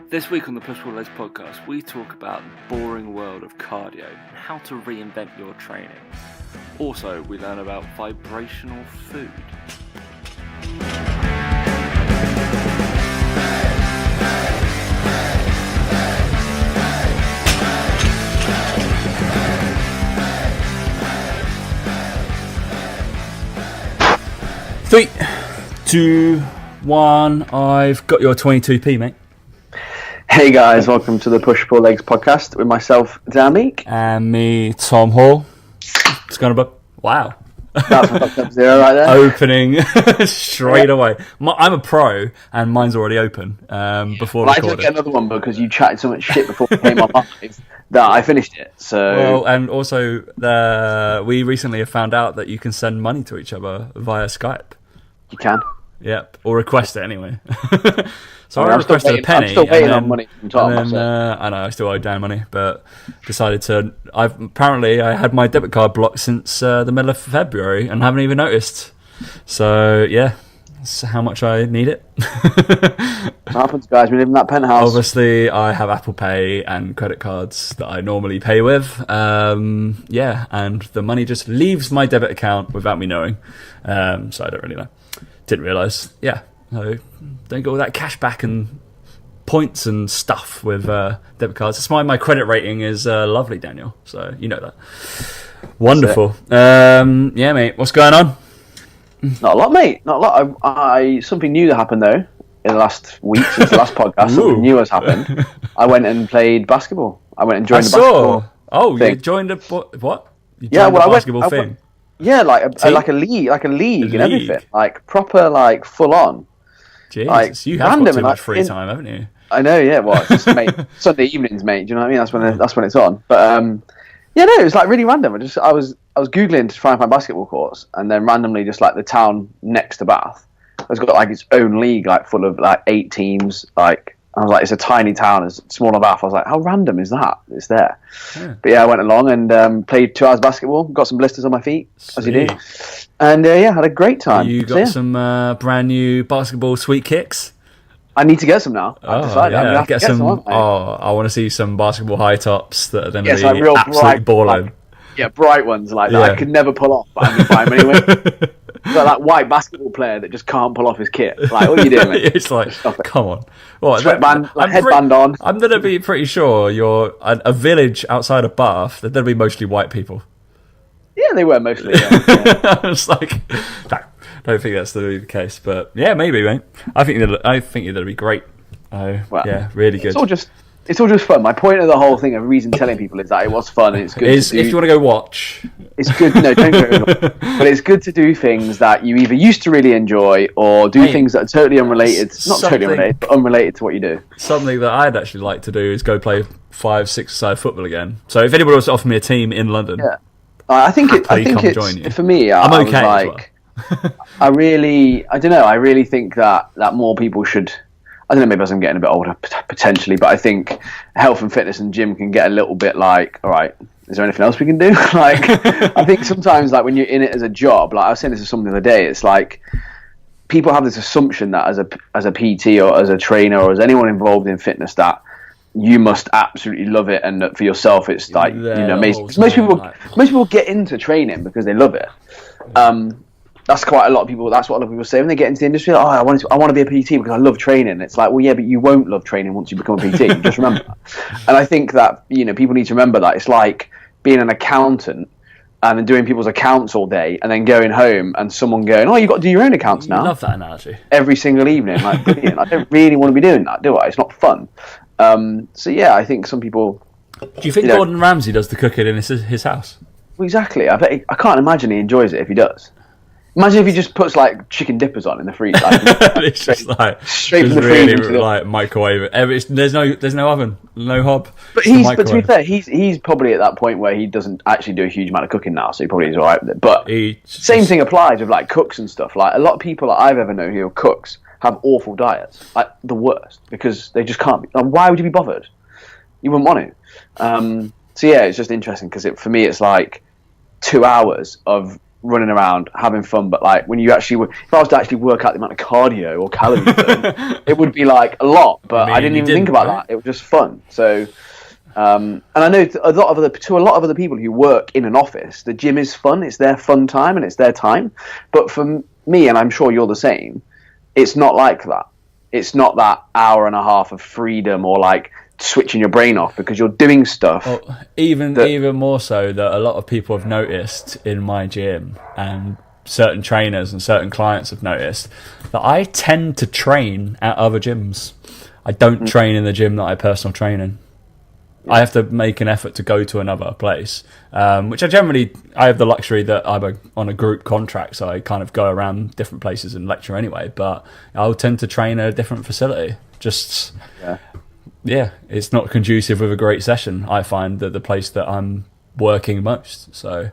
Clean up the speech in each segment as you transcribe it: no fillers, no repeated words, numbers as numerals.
This week on the Push Pull Legs podcast, we talk about the boring world of cardio and how to reinvent your training. Also, we learn about vibrational food. Three, two, one. I've got your 22p, mate. Hey guys, welcome to the Push Pull Legs podcast with myself, Dan Meek. And me, Tom Hall. It's going to be... Wow. That's my top zero right there. Opening straight away. I'm a pro, and mine's already open before recording. I took another one because you chatted so much shit before we came on live that I finished it. So well, and also we recently have found out that you can send money to each other via Skype. You can. Yep, or request it anyway. So I requested a penny. I'm still waiting on money from Tom. And then, I know I still owe Dan money, but decided to. I had my debit card blocked since the middle of February and haven't even noticed. So yeah, that's how much I need it. What happens, guys? We live in that penthouse. Obviously, I have Apple Pay and credit cards that I normally pay with. Yeah, and the money just leaves my debit account without me knowing. So I don't really know. Didn't realise. Yeah. So don't get all that cash back and points and stuff with debit cards. That's why my credit rating is lovely, Daniel. So you know that. Wonderful. Yeah, mate. What's going on? Not a lot, mate. Not a lot. Something new that happened though in the last week since the last podcast. Something new has happened. I went and played basketball. I went and joined the basketball. Oh, thing. You joined a what? You joined yeah, well, a basketball thing. Yeah, like a league and everything, like proper, like full on. Jesus, like, you have got too much free time, haven't you? I know, yeah. Well, it's just, mate, Sunday evenings, mate. Do you know what I mean? That's when it's on. But yeah, no, it was like really random. I was googling to try and find basketball courts, and then randomly, just like the town next to Bath has got like its own league, like full of like 8 teams. Like I was like, it's a tiny town, it's smaller Bath. I was like, how random is that? It's there. Yeah. But yeah, I went along and played 2 hours basketball. Got some blisters on my feet, as you do. And yeah, had a great time. You got some brand new basketball sweet kicks? I need to get some now. I've decided. Yeah, get some. I want to see some basketball high tops that are going to be like real absolutely balling. Like, bright ones like that I could never pull off, but I'm going to buy them anyway. So that white basketball player that just can't pull off his kit. Like, what are you doing, mate? It's like, come on. What, sweatband, headband on. I'm going to be pretty sure you're a village outside of Bath, that there'll be mostly white people. Yeah, they were mostly. Yeah. I was like, no, don't think that's the case, but yeah, maybe, mate. I think that'll be great. Well, yeah, really good. It's all just fun. My point of the whole thing, of reason telling people, is that it was fun and it's good. If you want to go watch, it's good. No, don't go. But it's good to do things that you either used to really enjoy or do things that are totally unrelated. Not totally unrelated, but unrelated to what you do. Something that I'd actually like to do is go play 5-6-side football again. So if anybody wants to offer me a team in London, yeah. I think it's for me. I'm okay. Like, I don't know. I really think that more people should. I don't know. Maybe as I'm getting a bit older, potentially, but I think health and fitness and gym can get a little bit like, all right, is there anything else we can do? Like, I think sometimes, like when you're in it as a job, like I was saying this to someone the other day, it's like people have this assumption that as a PT or as a trainer or as anyone involved in fitness that you must absolutely love it, and that for yourself it's like amazing. Most people get into training because they love it. That's quite a lot of people. That's what a lot of people say when they get into the industry. Like, I want to be a PT because I love training. It's like, well, yeah, but you won't love training once you become a PT. Just remember that. And I think that people need to remember that it's like being an accountant and then doing people's accounts all day and then going home and someone going, oh, you've got to do your own accounts now. I love that analogy. Every single evening, like brilliant. I don't really want to be doing that, do I? It's not fun. So yeah, I think some people. Do you think Gordon Ramsay does the cooking in his house? Well, exactly. I can't imagine he enjoys it if he does. Imagine if he just puts like chicken dippers on in the freezer. Like, it's just like straight from the really freezer. Like microwave it. There's no oven, no hob. But to be fair, he's probably at that point where he doesn't actually do a huge amount of cooking now, so he probably is alright with it. But same thing applies with like cooks and stuff. Like a lot of people that I've ever known who are cooks have awful diets, like the worst, because they just can't. Like, why would you be bothered? You wouldn't want to. So yeah, it's just interesting because for me, it's like 2 hours of running around having fun, but like when you actually, if I was to actually work out the amount of cardio or calories burned, it would be like a lot. But I didn't even think about that. It was just fun. So, and I know to a lot of other people who work in an office, the gym is fun. It's their fun time and it's their time. But for me, and I'm sure you're the same, it's not like that. It's not that hour and a half of freedom or like switching your brain off, because you're doing stuff. Well, even more so that a lot of people have noticed in my gym, and certain trainers and certain clients have noticed, that I tend to train at other gyms. I don't train in the gym that I personal train in. I have to make an effort to go to another place, which I have the luxury that I'm on a group contract, so I kind of go around different places and lecture anyway, but I'll tend to train at a different facility. Yeah, it's not conducive with a great session. I find that the place that I'm working most, so,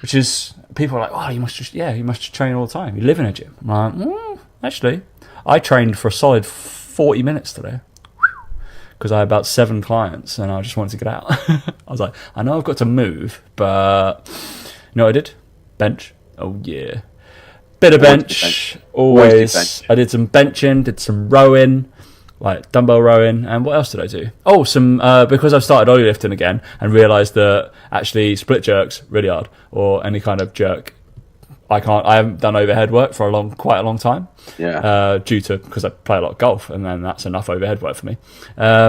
which is, people are like, oh, you must just train all the time. You live in a gym. I'm like, actually, I trained for a solid 40 minutes today because I had about 7 clients and I just wanted to get out. I was like, I know I've got to move, but you know what I did? Bench. Oh yeah, bit of bench. Always. I did some benching, did some rowing, like dumbbell rowing, and what else did I do? Oh, some because I've started ollie lifting again and realised that actually split jerks really hard, or any kind of jerk. I haven't done overhead work for quite a long time. Yeah. Because I play a lot of golf, and then that's enough overhead work for me. I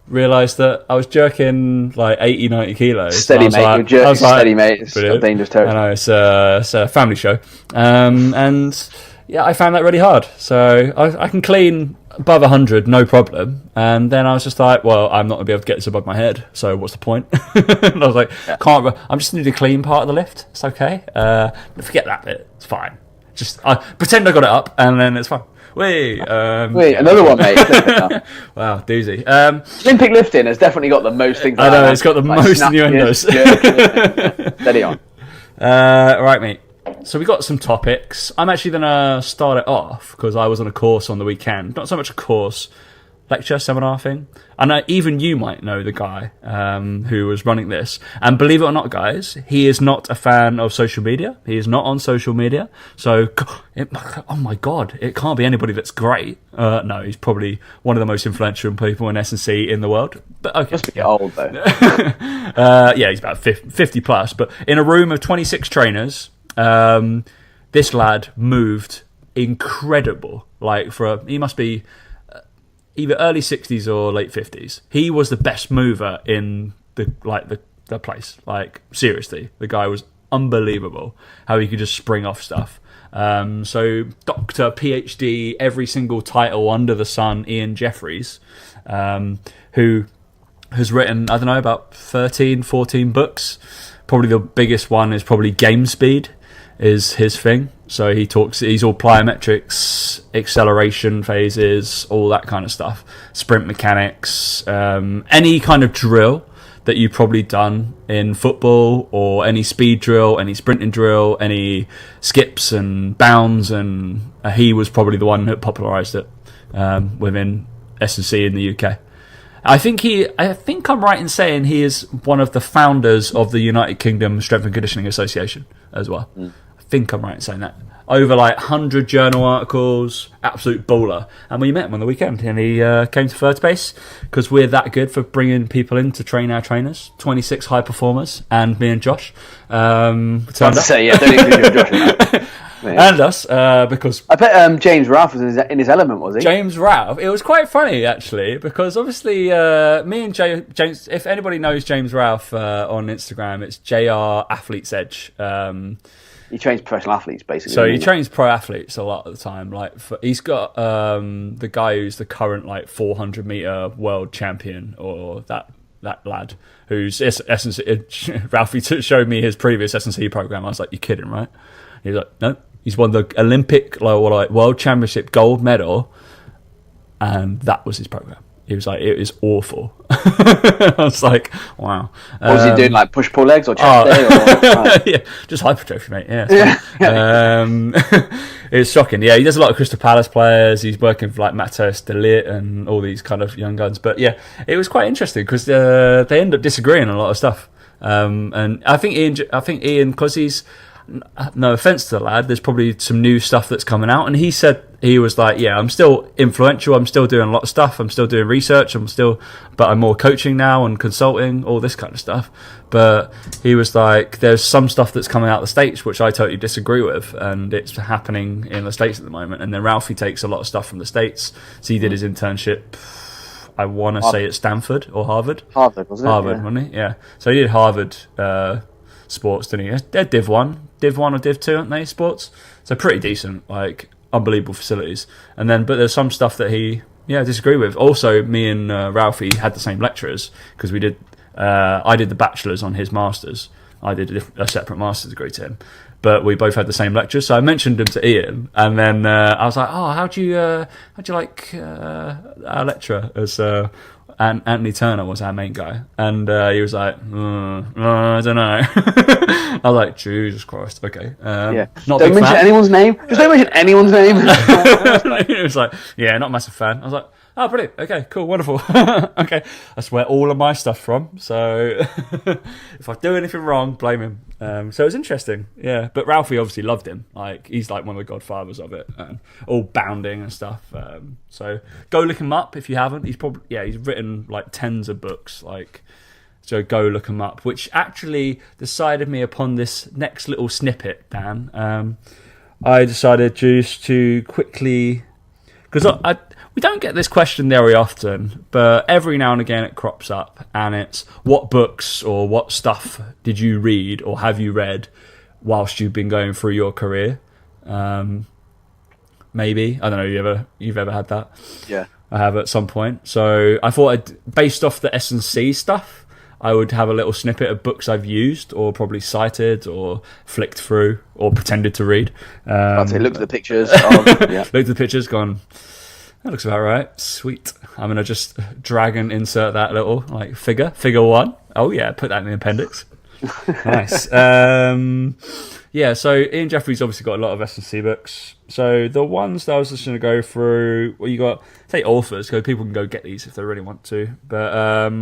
realised that I was jerking like 80, 90 kilos. Steady, mate. You're jerking steady, mate. It's a dangerous territory. I know, it's a family show. And yeah, I found that really hard. So I can clean above 100, no problem. And then I was just like, well, I'm not going to be able to get this above my head, so what's the point? And I was like, I'm just going to do the clean part of the lift. It's okay. Forget that bit. It's fine. Just pretend I got it up, and then it's fine. Wait, another one, mate. Wow, doozy. Olympic lifting has definitely got the most things. I know, it's got the most innuendos. Steady on. Right, mate. So we got some topics. I'm actually going to start it off because I was on a course on the weekend. Not so much a course, lecture, seminar thing. And even you might know the guy who was running this. And believe it or not, guys, he is not a fan of social media. He is not on social media. So, oh my God, it can't be anybody that's great. No, he's probably one of the most influential people in S&C in the world. But okay. Must be old, though. Yeah, he's about 50 plus. But in a room of 26 trainers, this lad moved incredible. Like he must be either early 60s or late 50s. He was the best mover in the place. Like seriously, the guy was unbelievable. How he could just spring off stuff. So Doctor, PhD, every single title under the sun, Ian Jeffries, who has written, I don't know, about 13, 14 books. Probably the biggest one is probably Game Speed is his thing. So he's all plyometrics, acceleration phases, all that kind of stuff. Sprint mechanics, any kind of drill that you've probably done in football, or any speed drill, any sprinting drill, any skips and bounds, and he was probably the one that popularised it within S&C in the UK. I think I'm right in saying he is one of the founders of the United Kingdom Strength and Conditioning Association as well. I think I'm right in saying that. Over like 100 journal articles, absolute baller. And we met him on the weekend, and he came to third base because we're that good for bringing people in to train our trainers. 26 high performers, and me and Josh. Don't include Josh. And us, because I bet James Ralph was in his element, was he? James Ralph. It was quite funny actually, because obviously me and James. If anybody knows James Ralph on Instagram, it's JR Athlete's Edge. He trains professional athletes basically. So he trains pro athletes a lot of the time. Like he's got the guy who's the current like 400 meter world champion, or that lad who's Ralphie showed me his previous S&C program. I was like, "You're kidding, right?" He was like, "No." He's won the Olympic World Championship gold medal, and that was his program. He was like, it was awful. I was like, wow. What was he doing, like push-pull legs or chest day? Or, yeah, just hypertrophy, mate. Yeah. It was shocking. Yeah, he does a lot of Crystal Palace players. He's working for like Matheus de Ligt and all these kind of young guns. But yeah, it was quite interesting because they end up disagreeing on a lot of stuff. And I think Ian, because he's, no offense to the lad, there's probably some new stuff that's coming out, and he said he was like, yeah, I'm still influential, I'm still doing a lot of stuff, I'm still doing research, but I'm more coaching now and consulting, all this kind of stuff. But he was like, there's some stuff that's coming out of the States which I totally disagree with, and it's happening in the States at the moment. And then Ralphie takes a lot of stuff from the States, so he did his internship, I want to say at Stanford or Harvard. Harvard, wasn't it? Harvard, wasn't he? Yeah. So he did Harvard sports, didn't he? They're Div 1 or Div 2, aren't they, sports? So pretty decent, like unbelievable facilities. And then, but there's some stuff that he, disagree with. Also, me and Ralphie had the same lecturers, because we did, I did the bachelor's on his master's. I did a separate master's degree to him. But we both had the same lecture, so I mentioned him to Ian, and then I was like, "Oh, how'd you like our lecturer?" As Anthony Turner was our main guy, and he was like, "I don't know." I was like, "Jesus Christ, okay." Not don't mention anyone's name. Just don't mention anyone's name. He was like, "Yeah, not a massive fan." I was like, "Oh, brilliant. Okay, cool, wonderful." Okay, that's where all of my stuff from. So if I do anything wrong, blame him. So it was interesting, yeah. But Ralphie obviously loved him. Like, he's like one of the godfathers of it, all bounding and stuff. So go look him up if you haven't. He's written like tens of books. Like, so go look him up. Which actually decided me upon this next little snippet, Dan. I decided just to quickly, because we don't get this question very often, but every now and again it crops up, and it's, what books or what stuff did you read or have you read whilst you've been going through your career? Maybe, I don't know, you've ever had that? Yeah, I have at some point. So I thought, based off the S&C stuff, I would have a little snippet of books I've used or probably cited or flicked through or pretended to read. I'd say looked at the pictures. Looked at the pictures, gone, that looks about right. Sweet. I'm going to just drag and insert that little like figure 1. Oh yeah, put that in the appendix. Nice. So Ian Jeffries obviously got a lot of S&C books. So the ones that I was just going to go through, well, you got, say, authors, so people can go get these if they really want to. But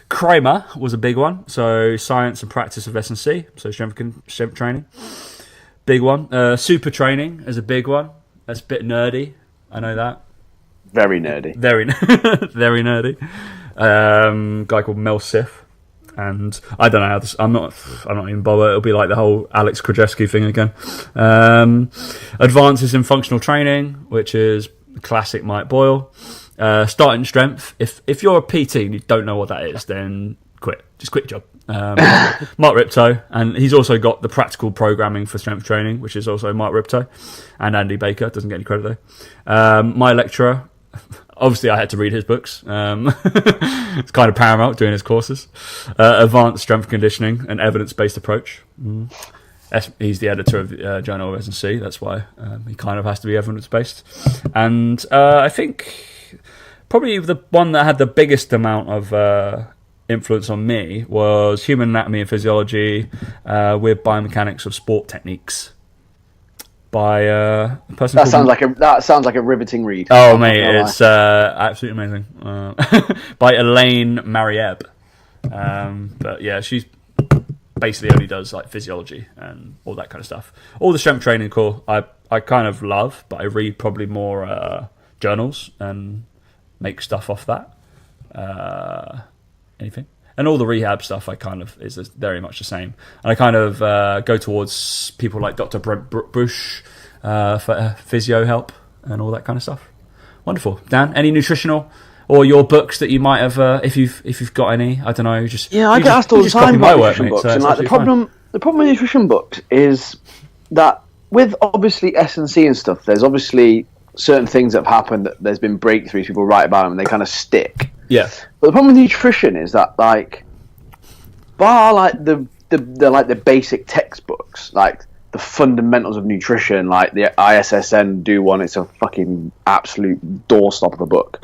Kramer was a big one. So Science and Practice of S&C, so strength training. Big one. Super Training is a big one. That's a bit nerdy. I know that. Very nerdy. Very nerdy. Guy called Mel Sif. And I don't know how this, I'm not even bothered. It'll be like the whole Alex Krajewski thing again. Advances in Functional Training, which is classic Mike Boyle. Starting Strength. If you're a PT and you don't know what that is, then quit. Just quit your job. Mark Ripto, and he's also got the Practical Programming for Strength Training, which is also Mark Ripto, and Andy Baker. Doesn't get any credit though. My lecturer. Obviously, I had to read his books. It's kind of paramount doing his courses. Advanced Strength Conditioning, an Evidence-Based Approach. He's the editor of Journal of S&C. That's why he kind of has to be evidence-based. And I think probably the one that had the biggest amount of influence on me was Human Anatomy and Physiology with Biomechanics of Sport Techniques. By a person. That sounds like a riveting read. Oh mate, it's absolutely amazing. By Elaine Marieb. But yeah, she's basically only does like physiology and all that kind of stuff. All the strength training core I kind of love, but I read probably more journals and make stuff off that. Anything. And all the rehab stuff I kind of is very much the same. And I kind of go towards people like Dr. Brent Bush for physio help and all that kind of stuff. Wonderful. Dan, any nutritional or your books that you might have, if you've got any? I don't know. I get asked all the time about nutrition books. And like the problem with nutrition books is that with obviously S&C and stuff, there's obviously certain things that have happened that there's been breakthroughs, people write about them and they kind of stick. Yeah. But the problem with nutrition is that like bar like the basic textbooks, like the fundamentals of nutrition, like the ISSN do one, it's a fucking absolute doorstop of a book.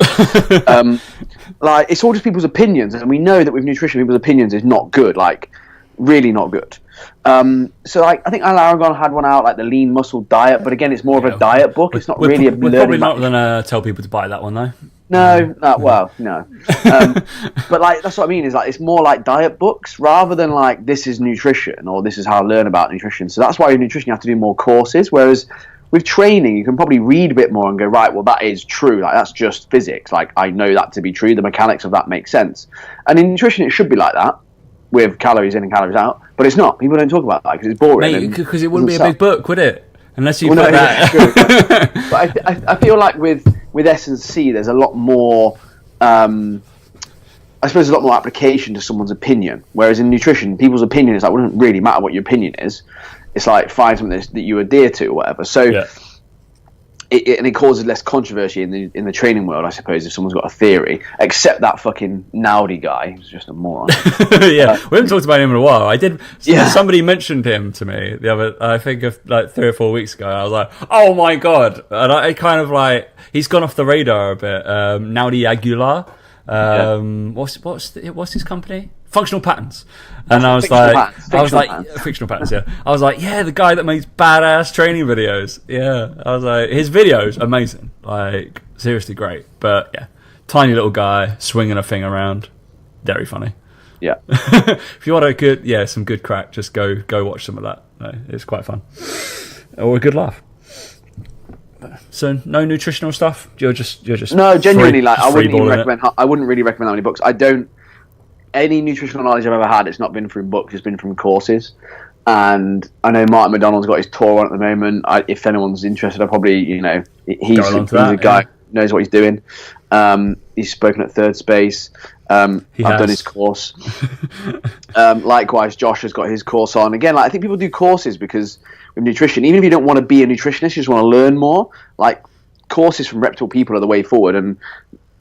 Like it's all just people's opinions, and we know that with nutrition people's opinions is not good, like really not good. So like I think Al-Aragon had one out, like the Lean Muscle Diet, but again it's more of a diet book. It's not really a we're probably not going to tell people to buy that one though. No, no. But like that's what I mean is like it's more like diet books rather than like this is nutrition or this is how I learn about nutrition. So that's why with nutrition you have to do more courses. Whereas with training you can probably read a bit more and go, right, well that is true. Like that's just physics. Like I know that to be true. The mechanics of that make sense. And in nutrition it should be like that, with calories in and calories out. But it's not. People don't talk about that because it's boring. Because it wouldn't be a big book, would it? Unless you put that. But I feel like with S&C, there's a lot more. I suppose there's a lot more application to someone's opinion. Whereas in nutrition, people's opinion is like, it wouldn't really matter what your opinion is. It's like find something that you adhere to or whatever. So. Yeah. It causes less controversy in the training world, I suppose, if someone's got a theory. Except that fucking Naudi guy, who's just a moron. Yeah, we haven't talked about him in a while. I did. Yeah. Somebody mentioned him to me the other, I think, of like 3 or 4 weeks ago. And I was like, oh my god! And I kind of like he's gone off the radar a bit. Naudi Aguilar. What's his company? Functional Patterns. And I was like, fictional patterns. Yeah, I was like, yeah, the guy that makes badass training videos. Yeah, I was like, his videos amazing, like seriously great. But yeah, tiny little guy swinging a thing around, very funny. Yeah, if you want some good crack, just go watch some of that. No, it's quite fun, or a good laugh. So no nutritional stuff. You're just no, genuinely like I wouldn't really recommend that many books. I don't. Any nutritional knowledge I've ever had, it's not been from books, it's been from courses. And I know Martin McDonald's got his tour on at the moment. If anyone's interested, I probably, he's a guy who knows what he's doing. He's spoken at Third Space. I've done his course. Likewise, Josh has got his course on. Again, like I think people do courses because with nutrition, even if you don't want to be a nutritionist, you just want to learn more. Like courses from reputable people are the way forward. And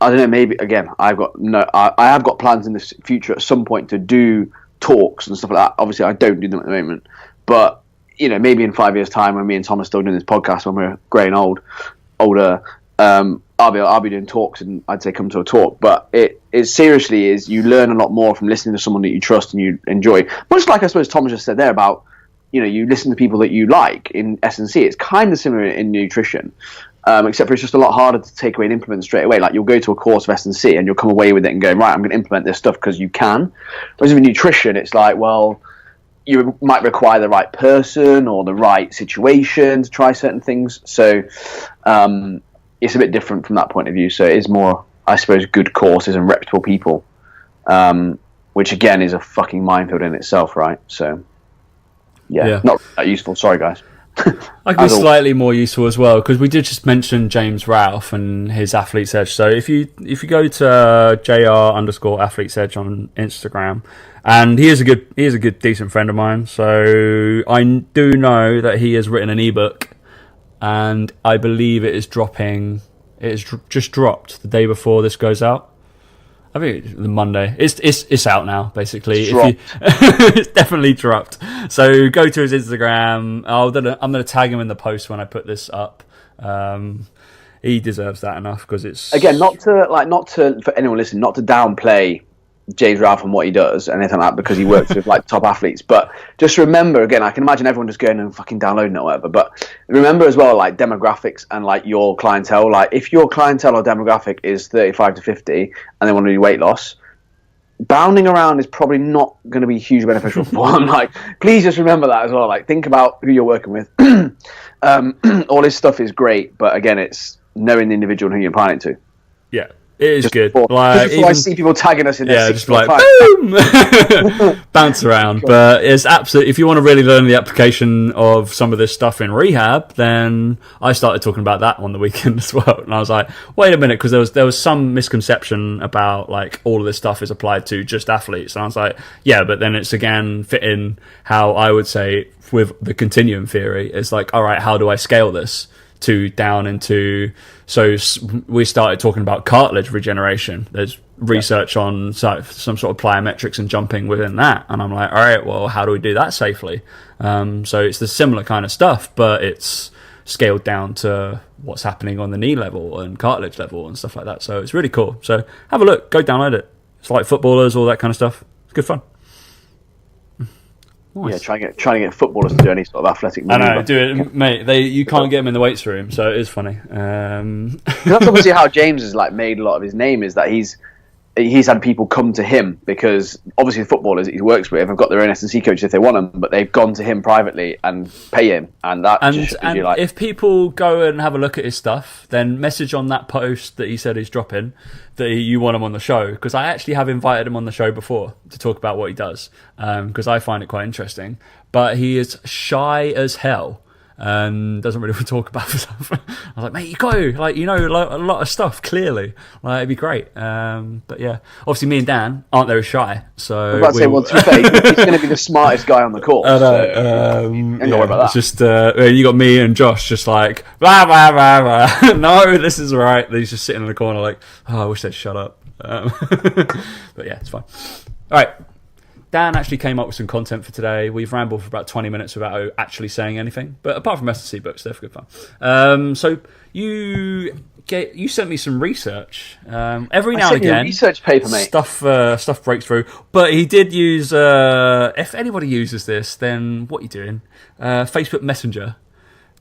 I don't know, maybe, again, I have got plans in the future at some point to do talks and stuff like that. Obviously, I don't do them at the moment. But, maybe in 5 years' time when me and Tom are still doing this podcast when we're grey and older, I'll be doing talks and I'd say come to a talk. But it seriously is, you learn a lot more from listening to someone that you trust and you enjoy. Much like I suppose Tom just said there about, you listen to people that you like in S&C. It's kind of similar in nutrition. Except for it's just a lot harder to take away and implement straight away. Like you'll go to a course of S&C and you'll come away with it and go, right, I'm going to implement this stuff because you can. Whereas with nutrition, it's like, well, you might require the right person or the right situation to try certain things. So it's a bit different from that point of view. So it is more, I suppose, good courses and reputable people, which again is a fucking minefield in itself, right? So yeah. Not that useful. Sorry, guys. I could be slightly more useful as well because we did just mention James Ralph and his Athlete's Edge. So if you go to JR_Athlete's Edge on Instagram, and he is a good decent friend of mine. So I do know that he has written an ebook, and I believe it is dropping. It is just dropped the day before this goes out. I think it's the Monday. It's out now, basically. It's definitely dropped. So go to his Instagram. I'm gonna tag him in the post when I put this up. He deserves that enough because it's again not to for anyone listening, not to downplay James Ralph and what he does and anything like that because he works with like top athletes. But just remember, again, I can imagine everyone just going and fucking downloading it or whatever. But remember as well, like demographics and like your clientele. Like if your clientele or demographic is 35 to 50 and they want to do weight loss, bounding around is probably not going to be hugely beneficial for them. Like, please just remember that as well. Like, think about who you're working with. All this stuff is great, but again, it's knowing the individual and who you're applying it to. Yeah. It is just good. I see people tagging us in there. Just like boom, bounce around. But it's absolutely. If you want to really learn the application of some of this stuff in rehab, then I started talking about that on the weekend as well. And I was like, wait a minute, because there was some misconception about like all of this stuff is applied to just athletes. And I was like, yeah, but then it's again fitting how I would say with the continuum theory. It's like, all right, how do I scale this? Down into, so we started talking about cartilage regeneration. There's research on some sort of plyometrics and jumping within that, and I'm like, all right, well, how do we do that safely? So it's the similar kind of stuff, but it's scaled down to what's happening on the knee level and cartilage level and stuff like that. So it's really cool. So have a look, go download it. It's like footballers, all that kind of stuff. It's good fun. Nice. trying to get footballers to do any sort of athletic I maneuver. know, do it, mate. You can't get him in the weights room, so it is funny. That's obviously how James has like made a lot of his name, is that he's had people come to him because obviously the footballers that he works with have got their own S&C coaches if they want them, but they've gone to him privately and pay him, and that just shows you, like, if people go and have a look at his stuff, then message on that post that he said he's dropping that you want him on the show, because I actually have invited him on the show before to talk about what he does, because I find it quite interesting, but he is shy as hell and doesn't really want to talk about stuff. I was like, mate, you go, like, you know, a lot of stuff, clearly, like, it'd be great. But yeah, obviously me and Dan aren't very shy, so I was about to say, well, to be fair, he's going to be the smartest guy on the course. I know, so don't worry about that. It's just you got me and Josh just like blah blah blah blah. No, this is right. He's just sitting in the corner like, oh, I wish they'd shut up. But yeah, it's fine. All right. Dan actually came up with some content for today. We've rambled for about 20 minutes without actually saying anything, but apart from S&C books, they're for good fun. So you sent me some research. Every now and again, a research paper, mate. Stuff breaks through. But he did use. If anybody uses this, then what are you doing? Facebook Messenger.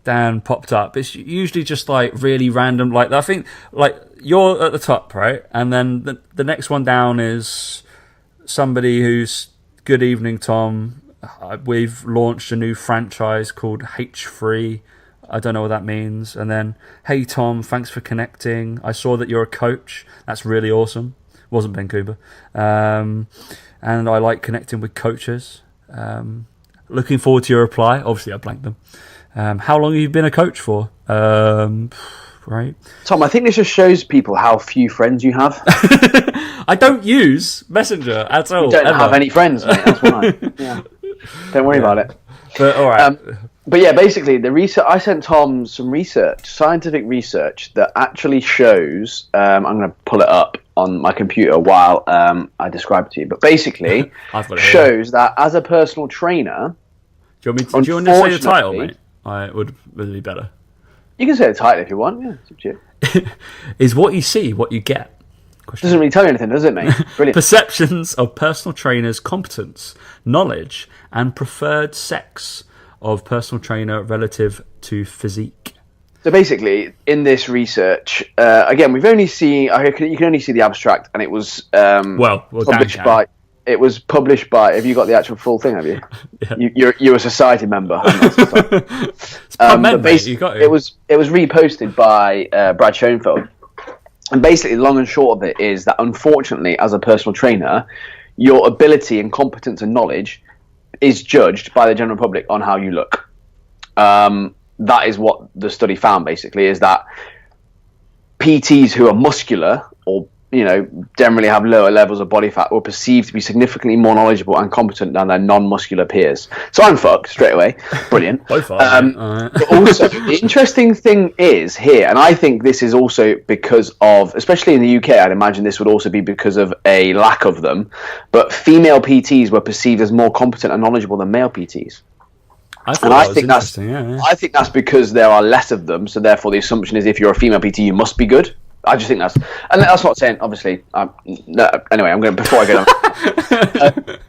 Dan popped up. It's usually just like really random. Like, I think like you're at the top, right, and then the next one down is somebody who's. Good evening, Tom. We've launched a new franchise called H3. I don't know what that means. And then, hey, Tom, thanks for connecting. I saw that you're a coach. That's really awesome. Wasn't Ben Cooper. And I like connecting with coaches. Looking forward to your reply. Obviously, I blanked them. How long have you been a coach for? Right. Tom, I think this just shows people how few friends you have. I don't use Messenger at all. You don't have any friends, mate. That's why. Yeah. Don't worry about it. But all right. But yeah, basically, the research I sent Tom some scientific research that actually shows. I'm going to pull it up on my computer while I describe it to you. But basically, shows that as a personal trainer. Do you want me to say the title, mate? It would be better. You can say the title if you want. Yeah, it's up to you. Is what you see what you get? Doesn't really tell you anything, does it, mate? Brilliant. Perceptions of personal trainers' competence, knowledge, and preferred sex of personal trainer relative to physique. So basically, in this research, again, you can only see the abstract, and it was published by. It was published by. Have you got the actual full thing? Have you? Yeah. You're a society member. But basically, it was reposted by Brad Schoenfeld. And basically, the long and short of it is that, unfortunately, as a personal trainer, your ability and competence and knowledge is judged by the general public on how you look. That is what the study found, basically, is that PTs who are muscular or generally have lower levels of body fat were perceived to be significantly more knowledgeable and competent than their non-muscular peers. So I'm fucked straight away. Brilliant. But also, the interesting thing is here, and I think this is also because of, especially in the UK, I'd imagine this would also be because of a lack of them, but female PTs were perceived as more competent and knowledgeable than male PTs. I think that's because there are less of them, so therefore the assumption is if you're a female PT, you must be good. I just think that's not saying, obviously, anyway, I'm going to, before I get on.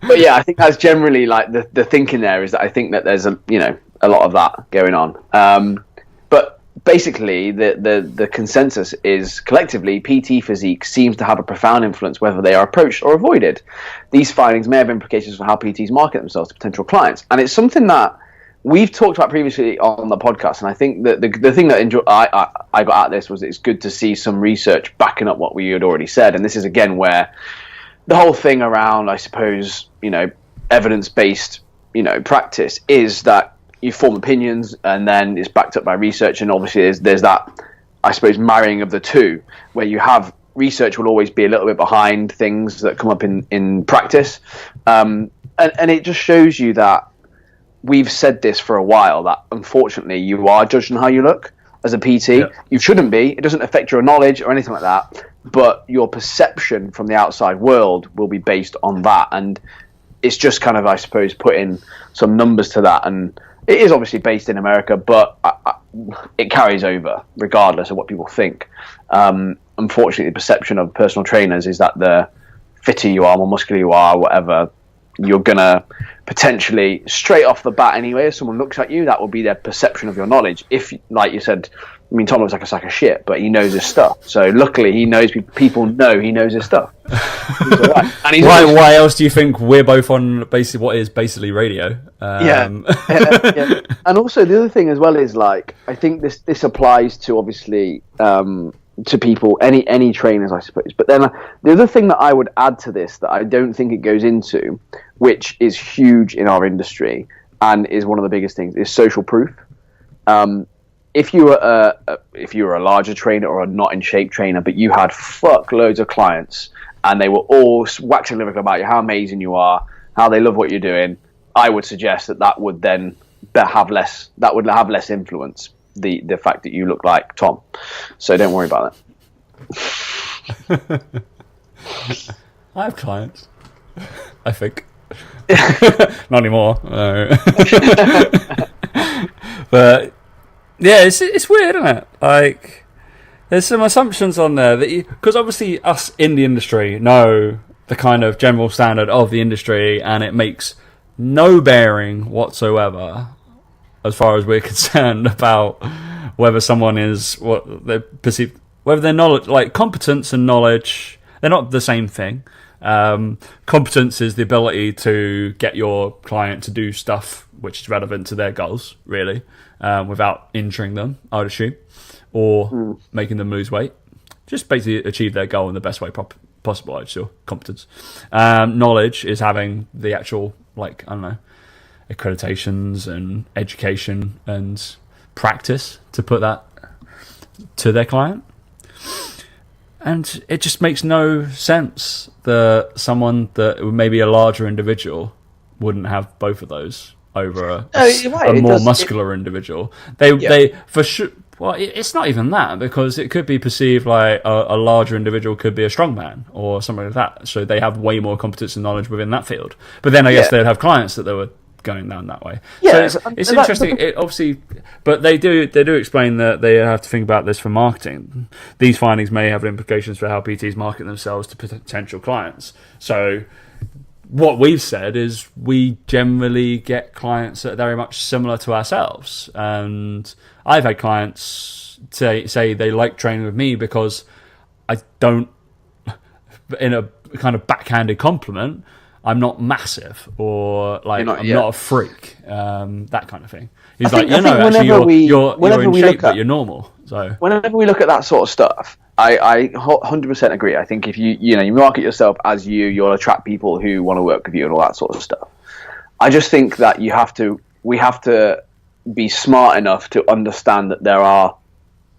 But yeah, I think that's generally like the thinking there is that I think that there's a lot of that going on. But basically the consensus is collectively PT physique seems to have a profound influence whether they are approached or avoided. These findings may have implications for how PTs market themselves to potential clients. And it's something that we've talked about previously on the podcast, and I think that the thing that I got out of this was it's good to see some research backing up what we had already said. And this is again where the whole thing around, I suppose, evidence-based, practice is that you form opinions and then it's backed up by research. And obviously there's that, I suppose, marrying of the two, where you have research will always be a little bit behind things that come up in practice. And it just shows you that we've said this for a while, that unfortunately you are judged on how you look as a PT. Yeah. You shouldn't be. It doesn't affect your knowledge or anything like that, but your perception from the outside world will be based on that. And it's just kind of, I suppose, putting some numbers to that. And it is obviously based in America, but it carries over regardless of what people think. Unfortunately, the perception of personal trainers is that the fitter you are, more muscular you are, whatever, you're gonna potentially, straight off the bat anyway, if someone looks at you, that will be their perception of your knowledge. If, like you said, I mean, Tom looks like a sack of shit, but he knows his stuff. So luckily, he knows people know he knows his stuff. He's all right. And he's why else do you think we're both on basically what is basically radio? Yeah. And also the other thing as well is, like, I think this applies to, obviously, to people, any trainers, I suppose. But then the other thing that I would add to this that I don't think it goes into, which is huge in our industry and is one of the biggest things, is social proof. If you were a larger trainer or a not in shape trainer, but you had fuckloads of clients and they were all waxing lyrical about you, how amazing you are, how they love what you're doing, I would suggest that would then have less influence. The fact that you look like Tom, so don't worry about that. I have clients, I think. Not anymore. But yeah, it's weird, isn't it? Like, there's some assumptions on there that because obviously us in the industry know the kind of general standard of the industry, and it makes no bearing whatsoever, as far as we're concerned, about whether someone is what they perceive, whether their knowledge, like competence and knowledge, they're not the same thing. Competence is the ability to get your client to do stuff which is relevant to their goals, really, without injuring them, I'd assume, or making them lose weight. Just basically achieve their goal in the best way possible, I'd say. Competence. Knowledge is having the actual, like, I don't know, accreditations and education and practice to put that to their client. And it just makes no sense that someone that maybe a larger individual wouldn't have both of those over a more muscular individual. They for sure. Well, it's not even that, because it could be perceived like a larger individual could be a strongman or something like that. So they have way more competence and knowledge within that field. But then I guess they'd have clients that they were going down that way. Yeah, so it's interesting. It obviously, but they do explain that they have to think about this for marketing. These findings may have implications for how PTs market themselves to potential clients. So what we've said is we generally get clients that are very much similar to ourselves, and I've had clients say they like training with me because I don't, in a kind of backhanded compliment, I'm not massive, or like I'm not a freak, that kind of thing. He's like, actually, you're in shape, but you're normal. So whenever we look at that sort of stuff, I 100% agree. I think if you market yourself as you'll attract people who want to work with you and all that sort of stuff. I just think that we have to be smart enough to understand that there are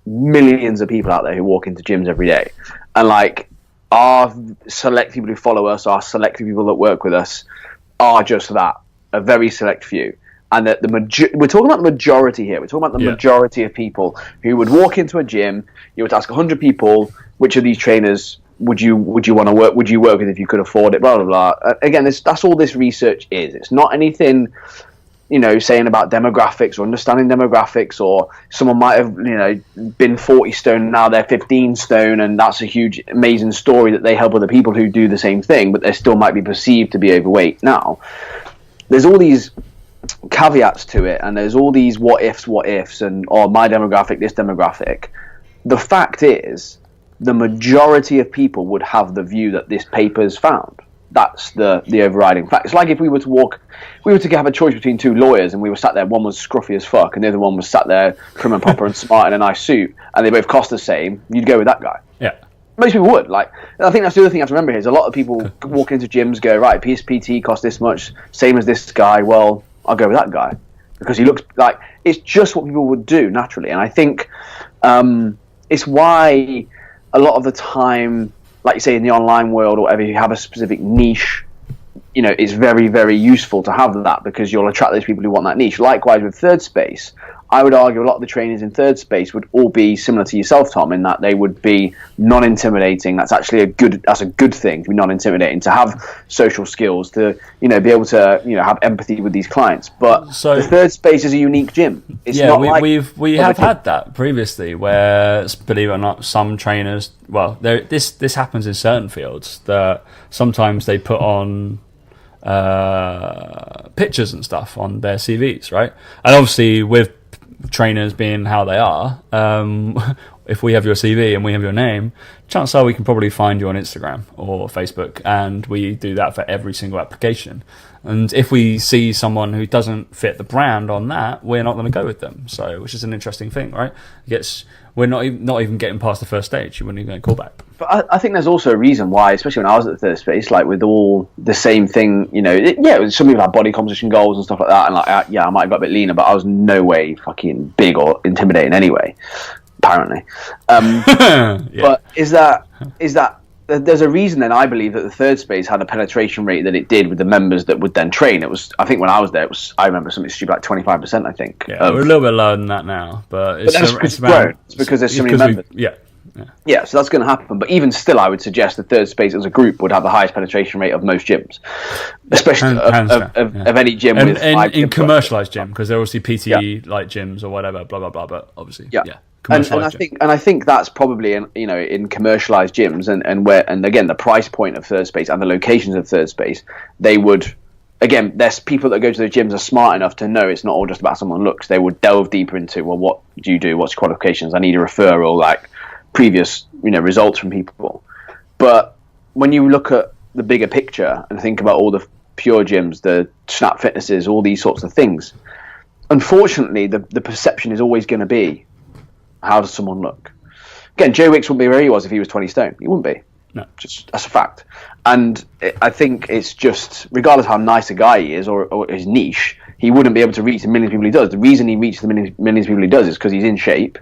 millions of people out there who walk into gyms every day, and like, our select people who follow us, our select people that work with us, are just that, a very select few. And that we're talking about the majority here. We're talking about the majority of people who would walk into a gym. You would ask 100 people, which of these trainers would you want to work? Would you work with if you could afford it? Blah blah blah. Again, that's all this research is. It's not anything, saying about demographics or understanding demographics, or someone might have, been 40 stone and now they're 15 stone, and that's a huge, amazing story that they help other people who do the same thing, but they still might be perceived to be overweight. Now, there's all these caveats to it, and there's all these what ifs, and my demographic, this demographic. The fact is, the majority of people would have the view that this paper's found. That's the overriding fact. It's like if we were to have a choice between two lawyers, and we were sat there, one was scruffy as fuck and the other one was sat there prim and proper and smart in a nice suit, and they both cost the same, you'd go with that guy. Yeah. Most people would. Like, I think that's the other thing you have to remember here, is a lot of people walk into gyms, go, right, PT costs this much, same as this guy, well, I'll go with that guy because he looks like, it's just what people would do naturally. And I think it's why a lot of the time, like you say, in the online world or whatever, you have a specific niche, it's very, very useful to have that, because you'll attract those people who want that niche. Likewise with third space, I would argue a lot of the trainers in third space would all be similar to yourself, Tom, in that they would be non-intimidating. That's actually a good thing, to be non-intimidating, to have social skills, to be able to have empathy with these clients. But the third space is a unique gym. It's not we have had that previously, where, believe it or not, some trainers, this happens in certain fields, that sometimes they put on pictures and stuff on their CVs, right? And obviously, with trainers being how they are, if we have your CV and we have your name, chances are we can probably find you on Instagram or Facebook, and we do that for every single application. And if we see someone who doesn't fit the brand on that, we're not going to go with them. So, which is an interesting thing, right? We're not even getting past the first stage. You wouldn't even get a call back. But I think there's also a reason why, especially when I was at the third space, like with all the same thing, some people have body composition goals and stuff like that, and I might have got a bit leaner, but I was no way fucking big or intimidating anyway, apparently. But is that there's a reason then, I believe, that the third space had a penetration rate that it did with the members that would then train. It was, I think when I was there, I remember something stupid like 25%, I think. Yeah, we're a little bit lower than that now, but it's because there's so many members. Yeah, so that's going to happen. But even still, I would suggest the third space as a group would have the highest penetration rate of most gyms, especially of any gym in commercialised gym, because they're obviously PT like gyms or whatever, blah blah blah. But obviously, and I think that's probably in commercialized gyms and again the price point of third space and the locations of third space, they would, again, there's people that go to the gyms are smart enough to know it's not all just about someone looks. They would delve deeper into, well, what do you do? What's your qualifications? I need a referral, like previous results from people. But when you look at the bigger picture and think about all the pure gyms, the Snap Fitnesses, all these sorts of things, unfortunately the perception is always going to be, how does someone look? Again, Joe Wicks wouldn't be where he was if he was 20 stone. He wouldn't be. No. That's a fact. And I think it's just, regardless how nice a guy he is or his niche, he wouldn't be able to reach the millions of people he does. The reason he reaches the millions of people he does is because he's in shape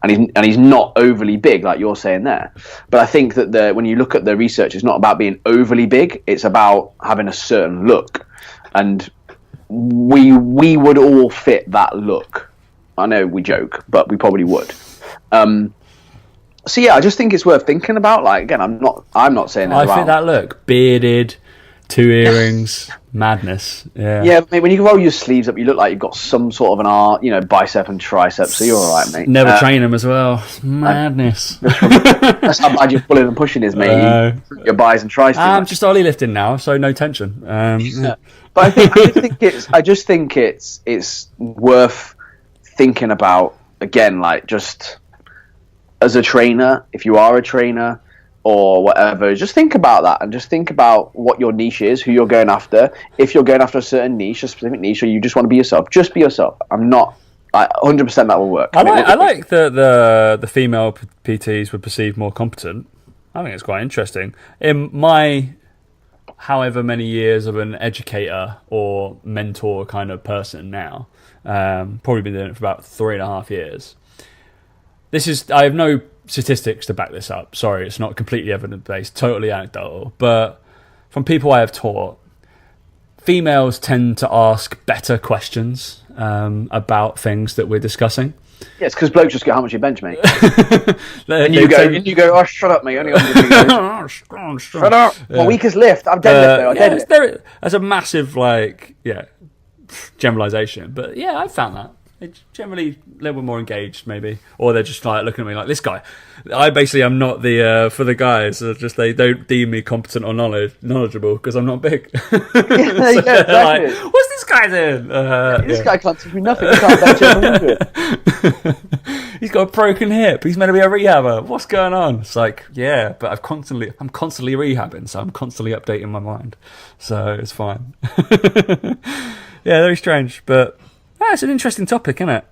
and he's not overly big, like you're saying there. But I think that when you look at the research, it's not about being overly big. It's about having a certain look. And we would all fit that look. I know we joke, but we probably would. So yeah, I just think it's worth thinking about. Like, again, I'm not saying I fit that look. Bearded, 2 earrings, madness. Yeah. Yeah, mate, when you roll your sleeves up, you look like you've got some sort of an bicep and tricep. So you're all right, mate. Never train them as well. Madness. That's how bad your pulling and pushing is, mate. Your bis and tris. I'm just ollie lifting now, so no tension. Yeah. But I just think it's worth thinking about, again, like, just as a trainer, if you are a trainer or whatever, just think about that and just think about what your niche is, who you're going after. If you're going after a certain niche, a specific niche, or you just want to be yourself, just be yourself. I'm not 100% that will work. I like the female PTs were perceived more competent. I think it's quite interesting. In my however many years of an educator or mentor kind of person now, probably been doing it for about 3.5 years. I have no statistics to back this up. Sorry, it's not completely evidence-based, totally anecdotal. But from people I have taught, females tend to ask better questions about things that we're discussing. Yeah, it's because blokes just get how much you bench, mate. and you go, oh, shut up, mate. Only 100 kilos. Shut up. Yeah. My weakest lift. I'm deadlift, though. There's a massive, generalisation. But yeah, I found that. They're generally a little bit more engaged, maybe. Or they're just like looking at me like, this guy. I basically am not the, for the guys, just they don't deem me competent or knowledgeable because I'm not big. Exactly. Like, what's this guy doing? This guy can't teach me nothing. He can't bench over 100. He's got a broken hip. He's meant to be a rehabber. What's going on? It's like, yeah, but I'm constantly rehabbing, so I'm constantly updating my mind. So it's fine. Yeah, very strange, but it's an interesting topic, isn't it?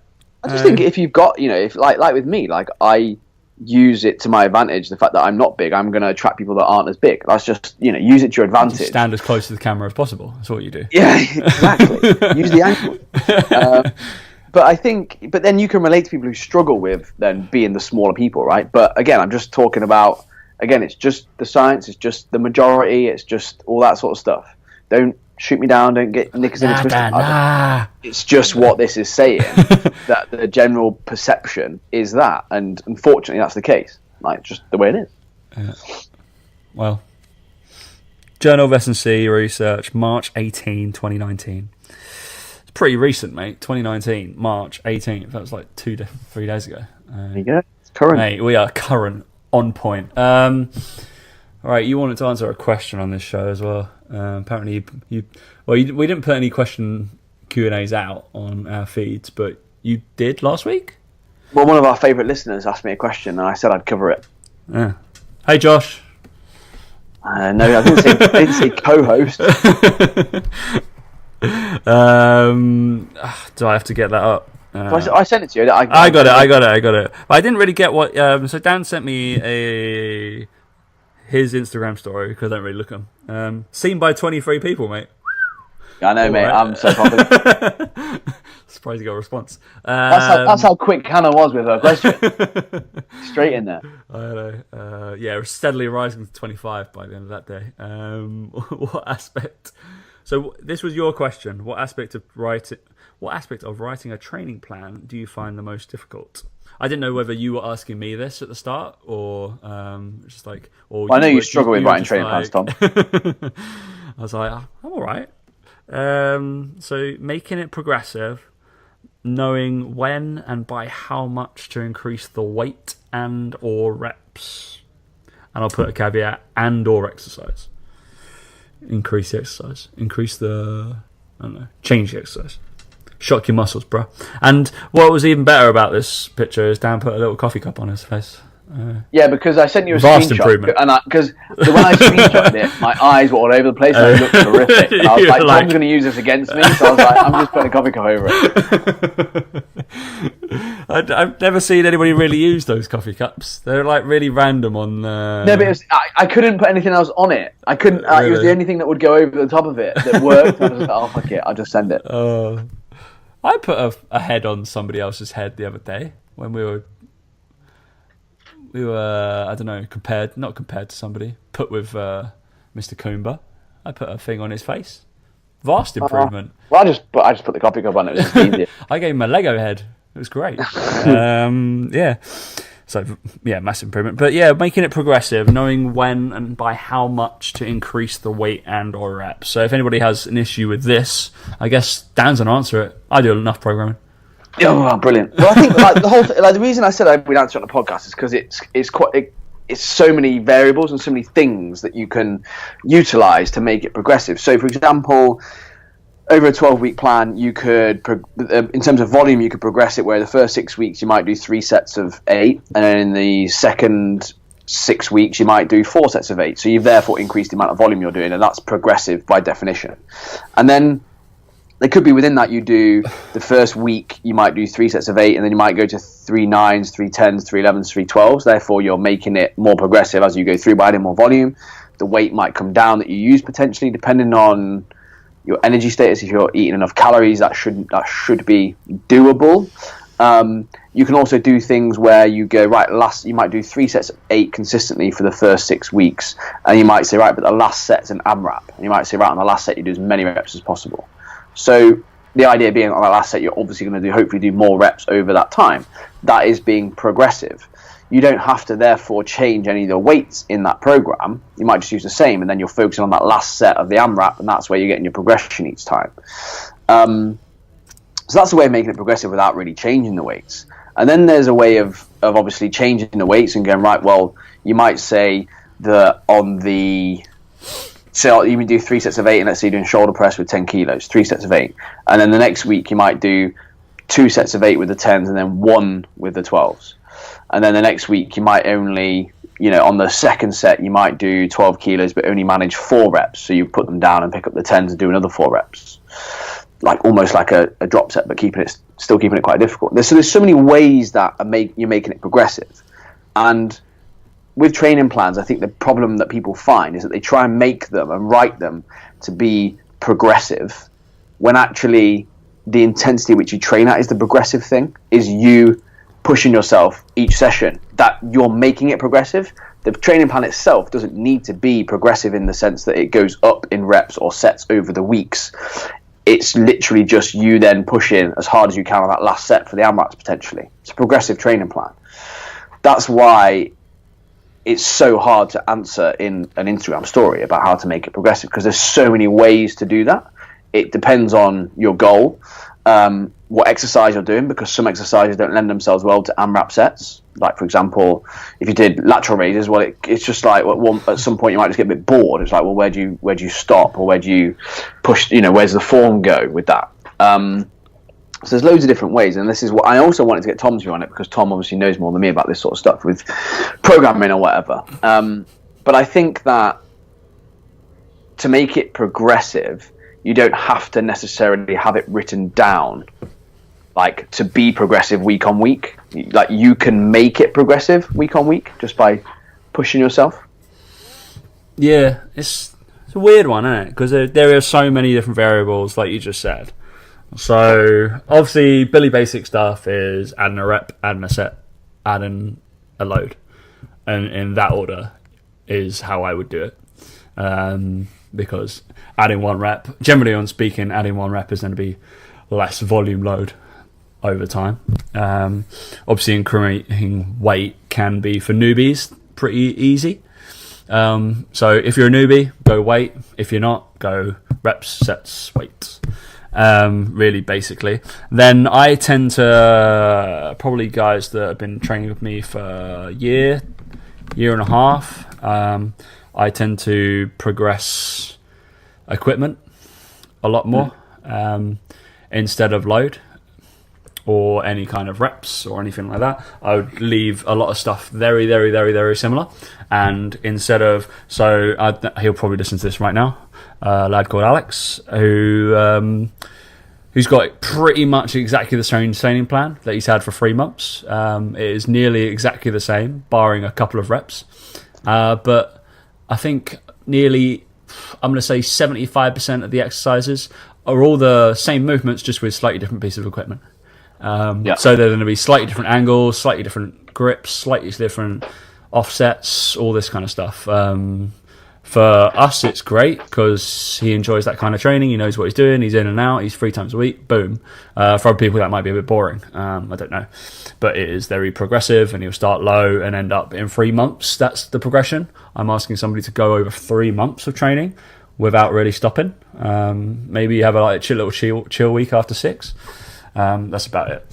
I just think if you've got, if like with me, like I use it to my advantage. The fact that I'm not big, I'm going to attract people that aren't as big. That's just, use it to your advantage. Just stand as close to the camera as possible. That's what you do. Yeah, exactly. Use the angle. But then you can relate to people who struggle with then being the smaller people, right? But again, I'm just talking about, it's just the science, it's just the majority, it's just all that sort of stuff. Don't shoot me down, don't get knickers in a twist. It's just what this is saying, that the general perception is that, and unfortunately that's the case, like just the way it is. Well, Journal of S&C research, March 18, 2019. It's pretty recent, mate. 2019, March 18th. That was like 3 days ago. There you go. It's current. Mate, we are current, on point. All right, you wanted to answer a question on this show as well. Apparently, we didn't put any question Q&As out on our feeds, but you did last week? Well, one of our favourite listeners asked me a question, and I said I'd cover it. Yeah. Hey, Josh. No, I didn't say co-host. Do I have to get that up? I sent it to you. I got it. But I didn't really get what... so Dan sent me his Instagram story, because I don't really look at them. Seen by 23 people, mate. I know, mate. Right. I'm so confident. Surprised you got a response. That's how quick Hannah was with her question. Straight in there. I know. Yeah, we're steadily rising to 25 by the end of that day. What aspect... So this was your question. What aspect of writing a training plan do you find the most difficult? I didn't know whether you were asking me this at the start or just like... Or I know you struggle with writing training plans, Tom. I was like, I'm all right. So making it progressive, knowing when and by how much to increase the weight and or reps. And I'll put a caveat, and or exercise. Increase the exercise. Change the exercise. Shock your muscles, bro. And what was even better about this picture is Dan put a little coffee cup on his face. Yeah, because I sent you a vast screenshot, improvement. And because when I screenshotted it, my eyes were all over the place, and it looked horrific. And I was like, Tom's going to use this against me, so I was like, I'm just putting a coffee cup over it. I've never seen anybody really use those coffee cups. They're like really random on. No, but I couldn't put anything else on it. I couldn't. Really? It was the only thing that would go over the top of it that worked. And I was like, oh fuck it, I'll just send it. I put a head on somebody else's head the other day when we were I don't know, not compared to somebody, put with Mr. Coomber. I put a thing on his face. Vast improvement. Well, I just put the coffee cup on it. It was just easier. I gave him a Lego head. It was great. Yeah. So, yeah, massive improvement. But yeah, making it progressive, knowing when and by how much to increase the weight and or reps. So if anybody has an issue with this, I guess Dan's an answer it. I do enough programming. Oh, brilliant! Well, I think the reason I said I would answer on the podcast is because it's so many variables and so many things that you can utilize to make it progressive. So, for example, over a 12-week plan, you could, in terms of volume, you could progress it where the first 6 weeks you might do 3 sets of 8, and then in the second 6 weeks you might do 4 sets of 8. So you've therefore increased the amount of volume you're doing, and that's progressive by definition. And then it could be within that you do the first week you might do 3 sets of 8, and then you might go to 3 9s, 3 10s, 3 11s, 3 12s. Therefore you're making it more progressive as you go through by adding more volume. The weight might come down that you use potentially depending on your energy status. If you're eating enough calories, that should be doable. You can also do things where you go, right, you might do 3 sets of 8 consistently for the first 6 weeks, and you might say, right, but the last set's an AMRAP, and you might say, right, on the last set you do as many reps as possible. So the idea being on that last set, you're obviously going to hopefully do more reps over that time. That is being progressive. You don't have to therefore change any of the weights in that program. You might just use the same, and then you're focusing on that last set of the AMRAP, and that's where you're getting your progression each time. So that's a way of making it progressive without really changing the weights. And then there's a way of obviously changing the weights and going, right, well, you might say that so you would do 3 sets of 8, and let's say you're doing shoulder press with 10 kilos, 3 sets of 8. And then the next week you might do 2 sets of 8 with the 10s and then 1 with the 12s. And then the next week you might only, on the second set you might do 12 kilos but only manage 4 reps. So you put them down and pick up the 10s and do another 4 reps. Almost like a drop set, but still keeping it quite difficult. There's so many ways that you're making it progressive. And with training plans, I think the problem that people find is that they try and make them and write them to be progressive, when actually the intensity which you train at is the progressive thing, is you pushing yourself each session, that you're making it progressive. The training plan itself doesn't need to be progressive in the sense that it goes up in reps or sets over the weeks. It's literally just you then pushing as hard as you can on that last set for the AMRAPs potentially. It's a progressive training plan. That's why it's so hard to answer in an Instagram story about how to make it progressive, because there's so many ways to do that. It depends on your goal. what exercise you're doing, because some exercises don't lend themselves well to AMRAP sets. Like, for example, if you did lateral raises, well, it's just like at some point you might just get a bit bored. It's like, well, where do you stop, or where do you push? Where's the form go with that? So there's loads of different ways, and this is what I also wanted to get Tom's view on it, because Tom obviously knows more than me about this sort of stuff with programming or whatever. But I think that to make it progressive, you don't have to necessarily have it written down, like, to be progressive week on week. Like, you can make it progressive week on week just by pushing yourself. Yeah, it's a weird one, isn't it? Because there are so many different variables, like you just said. So, obviously, Billy Basic stuff is adding a rep, adding a set, adding a load. And in that order is how I would do it. Because adding one rep, generally on speaking, adding one rep is going to be less volume load over time. Obviously, incrementing weight can be, for newbies, pretty easy. So if you're a newbie, go weight. If you're not, go reps, sets, weights. Really, basically. Then I tend to, probably guys that have been training with me for a year and a half, I tend to progress equipment a lot more instead of load or any kind of reps or anything like that. I would leave a lot of stuff very, very, very, very similar. And instead of, he'll probably listen to this right now, a lad called Alex, who's got pretty much exactly the same training plan that he's had for 3 months. It is nearly exactly the same, barring a couple of reps. But I think nearly, I'm going to say 75% of the exercises are all the same movements, just with slightly different pieces of equipment. So they're going to be slightly different angles, slightly different grips, slightly different offsets, all this kind of stuff. For us, it's great because he enjoys that kind of training. He knows what he's doing. He's in and out. He's 3 times a week. Boom. For other people, that might be a bit boring. I don't know. But it is very progressive, and he'll start low and end up in 3 months. That's the progression. I'm asking somebody to go over 3 months of training without really stopping. Maybe you have a chill week after 6. That's about it.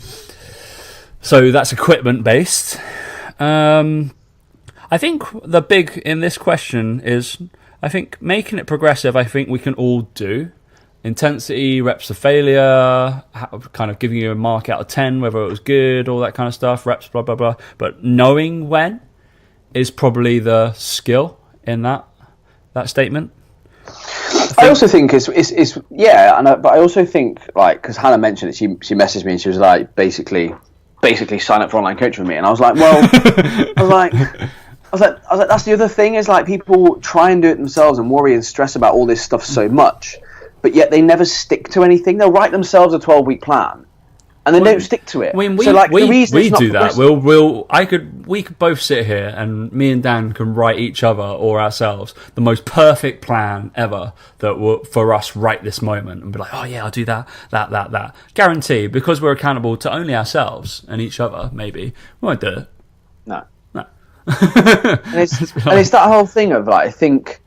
So that's equipment based. I think the big in this question is, I think making it progressive, I think we can all do. Intensity, reps of failure, kind of giving you a mark out of 10, whether it was good, all that kind of stuff, reps, blah, blah, blah. But knowing when is probably the skill in that statement. I also think it's but I also think, like, because Hannah mentioned it, she messaged me and she was like, basically sign up for online coaching with me, and I was like, well, I was like, that's the other thing, is like, people try and do it themselves and worry and stress about all this stuff so much, but yet they never stick to anything. They'll write themselves a 12-week plan, and they don't stick to it. I mean, we do that. We could both sit here, and me and Dan can write each other or ourselves the most perfect plan ever that will, for us right this moment, and be like, oh yeah, I'll do that. Guarantee, because we're accountable to only ourselves and each other. Maybe we won't do it. No. and it's that whole thing of, like, I think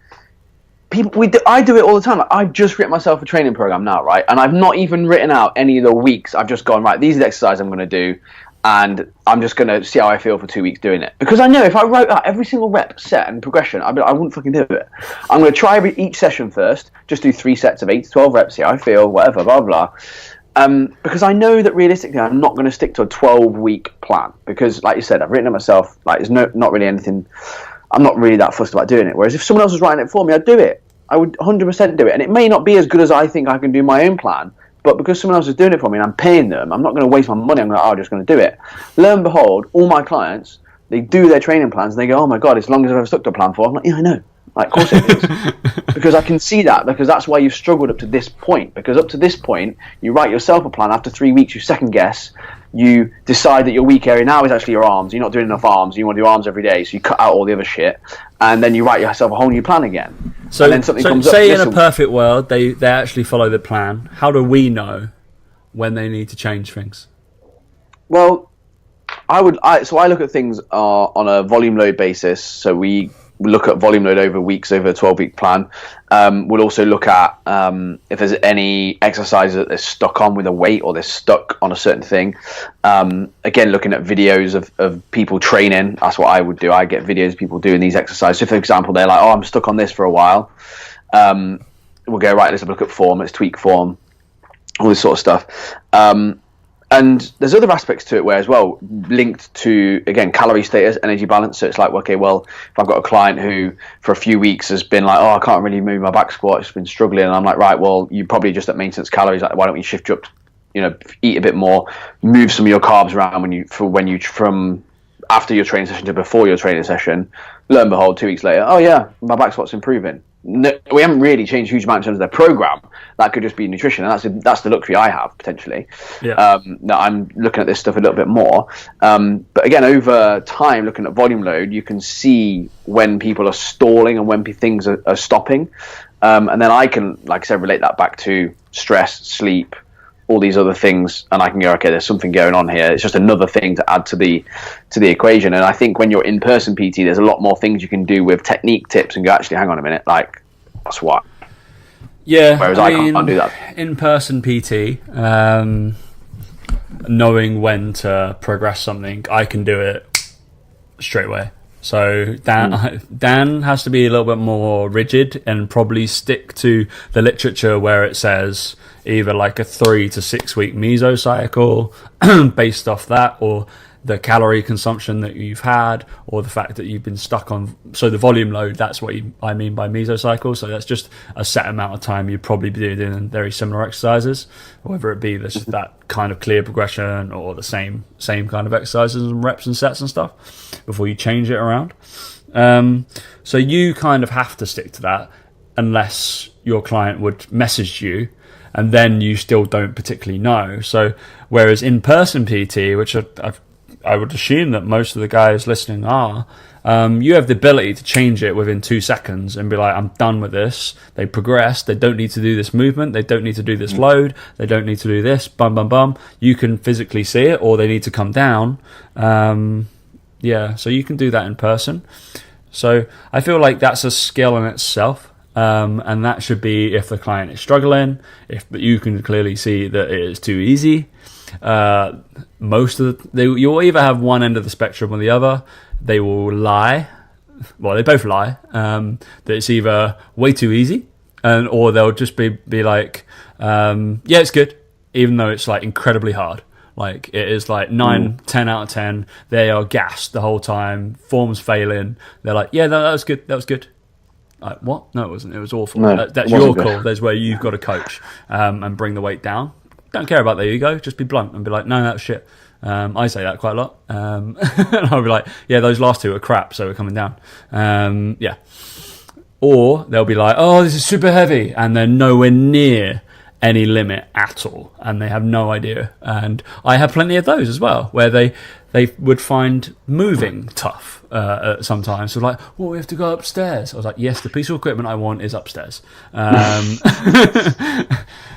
I do it all the time. Like, I've just written myself a training program now, right? And I've not even written out any of the weeks. I've just gone, right, these are the exercises I'm going to do, and I'm just going to see how I feel for 2 weeks doing it. Because I know if I wrote out every single rep, set, and progression, I wouldn't fucking do it. I'm going to try each session first, just do 3 sets of 8 to 12 reps, see how I feel, whatever, blah, blah. Because I know that realistically I'm not going to stick to a 12-week plan, because, like you said, I've written it myself. Like, there's not really anything. I'm not really that fussed about doing it. Whereas if someone else was writing it for me, I'd do it. I would 100% do it. And it may not be as good as I think I can do my own plan, but because someone else is doing it for me and I'm paying them, I'm not going to waste my money. I'm just going to do it. Lo and behold, all my clients, they do their training plans and they go, oh my God, it's as long as I've ever stuck to a plan for. I'm like, yeah, I know. Like, of course it is. Because I can see that, because that's why you've struggled up to this point. Because up to this point, you write yourself a plan. After 3 weeks, you second guess. You decide that your weak area now is actually your arms. You're not doing enough arms. You want to do arms every day, so you cut out all the other shit. And then you write yourself a whole new plan again. So, and then something comes say in a perfect world, they actually follow the plan. How do we know when they need to change things? Well, I look at things on a volume load basis. So we we'll look at volume load over weeks, over a 12-week plan. We'll also look at if there's any exercises that they're stuck on with a weight, or they're stuck on a certain thing. Again, looking at videos of people training. That's what I would do. I get videos of people doing these exercises. So, for example, they're like, oh, I'm stuck on this for a while. We'll go, right, let's have a look at form, let's tweak form, all this sort of stuff. And there's other aspects to it where as well, linked to, again, calorie status, energy balance. So it's like, okay, well, if I've got a client who for a few weeks has been like, oh, I can't really move my back squat, it's been struggling. And I'm like, right, well, you're probably just at maintenance calories. Like, why don't we shift you up, eat a bit more, move some of your carbs around from after your training session to before your training session. Lo and behold, 2 weeks later, oh yeah, my back squat's improving. No, we haven't really changed a huge amount in terms of their program. That could just be nutrition, and that's the luxury I have potentially. Yeah. Now I'm looking at this stuff a little bit more, but again, over time, looking at volume load, you can see when people are stalling and when things are stopping, and then I can, like I said, relate that back to stress, sleep, all these other things, and I can go, okay, there's something going on here. It's just another thing to add to the equation. And I think when you're in person PT, there's a lot more things you can do with technique tips and go, actually, hang on a minute, like, that's what. Yeah, whereas I can't do that. In person PT, knowing when to progress something, I can do it straight away. So Dan has to be a little bit more rigid and probably stick to the literature where it says either like a 3 to 6 week mesocycle based off that, or the calorie consumption that you've had, or the fact that you've been stuck on. So the volume load, that's what I mean by mesocycle. So that's just a set amount of time you'd probably be doing very similar exercises, whether it be that kind of clear progression or the same kind of exercises and reps and sets and stuff before you change it around. So you kind of have to stick to that unless your client would message you, and then you still don't particularly know. So whereas in-person PT, which I would assume that most of the guys listening are, you have the ability to change it within 2 seconds and be like, I'm done with this. They progress. They don't need to do this movement. They don't need to do this load. They don't need to do this. Bum, bum, bum. You can physically see it, or they need to come down. So you can do that in person. So I feel like that's a skill in itself. And that should be if the client is struggling, if you can clearly see that it is too easy. You'll either have one end of the spectrum or the other. They will lie. Well, they both lie. That it's either way too easy, or they'll just be like, yeah, it's good, even though it's like incredibly hard. Like it is like 9, 10 out of 10. They are gassed the whole time. Form's failing. They're like, yeah, no, that was good. That was good. Like, what? No, it wasn't. It was awful. No, that's your call. That's where you've got to coach and bring the weight down. Don't care about their ego. Just be blunt and be like, no, that's shit. I say that quite a lot. And I'll be like, yeah, those last two are crap, so we're coming down. Yeah. Or they'll be like, oh, this is super heavy, and they're nowhere near any limit at all, and they have no idea. And I have plenty of those as well, where they would find moving tough sometimes. So like, well, we have to go upstairs. I was like, yes, the piece of equipment I want is upstairs.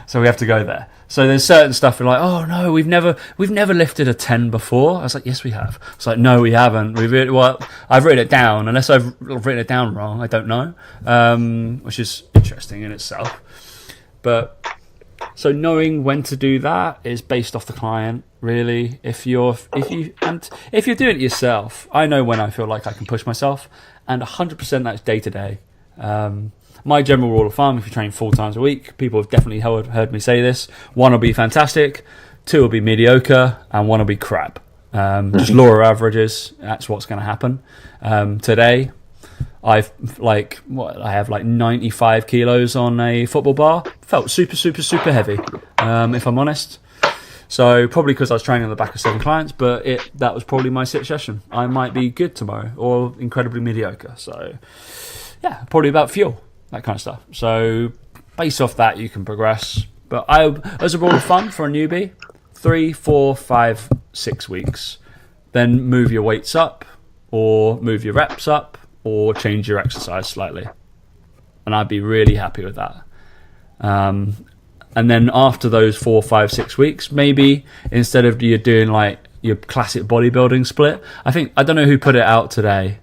So we have to go there. So there's certain stuff we're like, oh no, we've never lifted a 10 before. I was like, yes, we have. It's like, no, we haven't. I've written it down. Unless I've written it down wrong, I don't know. Which is interesting in itself. But so knowing when to do that is based off the client, really. If you're doing it yourself, I know when I feel like I can push myself, and 100% that's day to day. My general rule of thumb, if you train 4 times a week, people have definitely heard me say this: 1 will be fantastic, 2 will be mediocre, and 1 will be crap. Just law of averages. That's what's going to happen. Today, I have like 95 kilos on a football bar. Felt super, super, super heavy, if I'm honest. So probably because I was training on the back of 7 clients, but that was probably my sit session. I might be good tomorrow or incredibly mediocre. So yeah, probably about fuel, that kind of stuff. So based off that, you can progress. But as a rule of thumb for a newbie, 3, 4, 5, 6 weeks. Then move your weights up, or move your reps up, or change your exercise slightly. And I'd be really happy with that. And then after those 4, 5, 6 weeks, maybe instead of you doing like your classic bodybuilding split, I don't know who put it out today.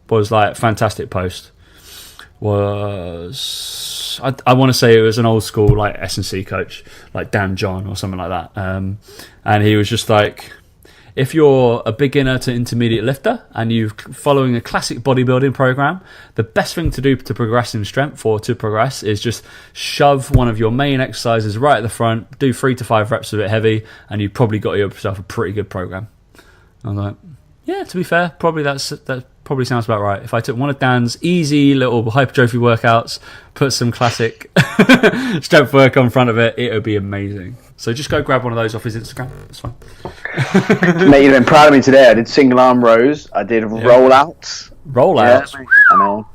was like fantastic post. Was I want to say it was an old school like S&C coach, like Dan John or something like that. And he was just like, if you're a beginner to intermediate lifter and you're following a classic bodybuilding program, the best thing to do to progress in strength or to progress is just shove one of your main exercises right at the front, do 3 to 5 reps of it heavy, and you've probably got yourself a pretty good program. I was like, yeah, to be fair, probably that probably sounds about right. If I took one of Dan's easy little hypertrophy workouts, put some classic strength work on front of it, it would be amazing. So just go grab one of those off his Instagram. It's fine. Mate, you've been proud of me today. I did single arm rows. I did rollouts. Rollouts? Yeah, I know.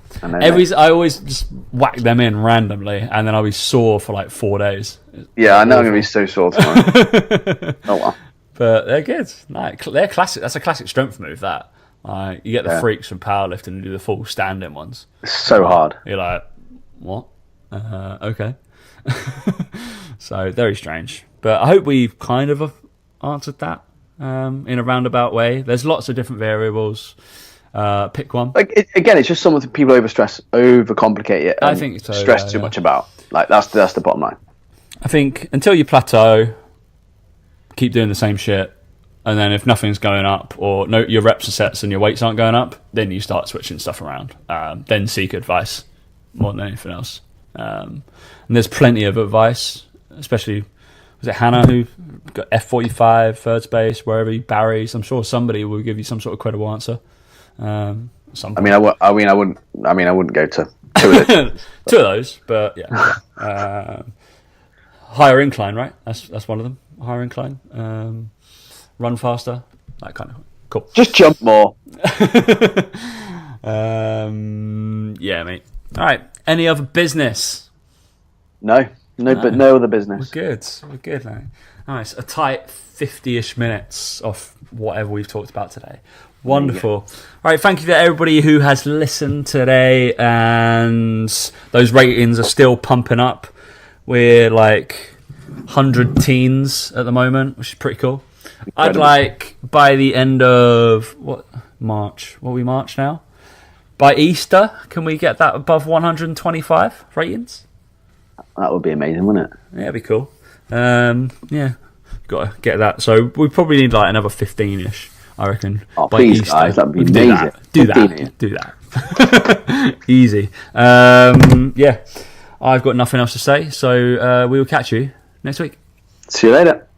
I always just whack them in randomly, and then I'll be sore for like 4 days. Yeah, I know I'm going to be so sore tomorrow. Oh, well. But they're good. Like, they're classic. That's a classic strength move, that. You get the freaks from powerlifting and do the full stand-in ones. It's so hard. You're like, what? Okay. So, very strange. But I hope we've kind of answered that in a roundabout way. There's lots of different variables. Pick one. Again, it's just some of the people overcomplicate it. I think so. Stress too much about. Like that's the bottom line. I think until you plateau, keep doing the same shit. And then if nothing's going up, or your reps and sets and your weights aren't going up, then you start switching stuff around. Then seek advice more than anything else. And there's plenty of advice, especially, was it Hannah who got F45, third space, wherever, Barry's? I'm sure somebody will give you some sort of credible answer. I wouldn't go to two of those. Two of those, but yeah. Higher incline, right? That's one of them. Higher incline. Run faster, that kind of cool. Just jump more. Yeah, mate. All right. Any other business? No, but no other business. We're good, mate. Nice. A tight 50-ish minutes of whatever we've talked about today. Wonderful. All right, thank you to everybody who has listened today, and those ratings are still pumping up. We're like 100 teens at the moment, which is pretty cool. Incredible. I'd like, by the end of March now? By Easter, can we get that above 125 ratings? That would be amazing, wouldn't it? Yeah, it'd be cool. Yeah, got to get that. So we probably need like another 15-ish, I reckon. Oh, by please, Easter. guys, that'd be amazing. Do that. Easy. Yeah, I've got nothing else to say, so we will catch you next week. See you later.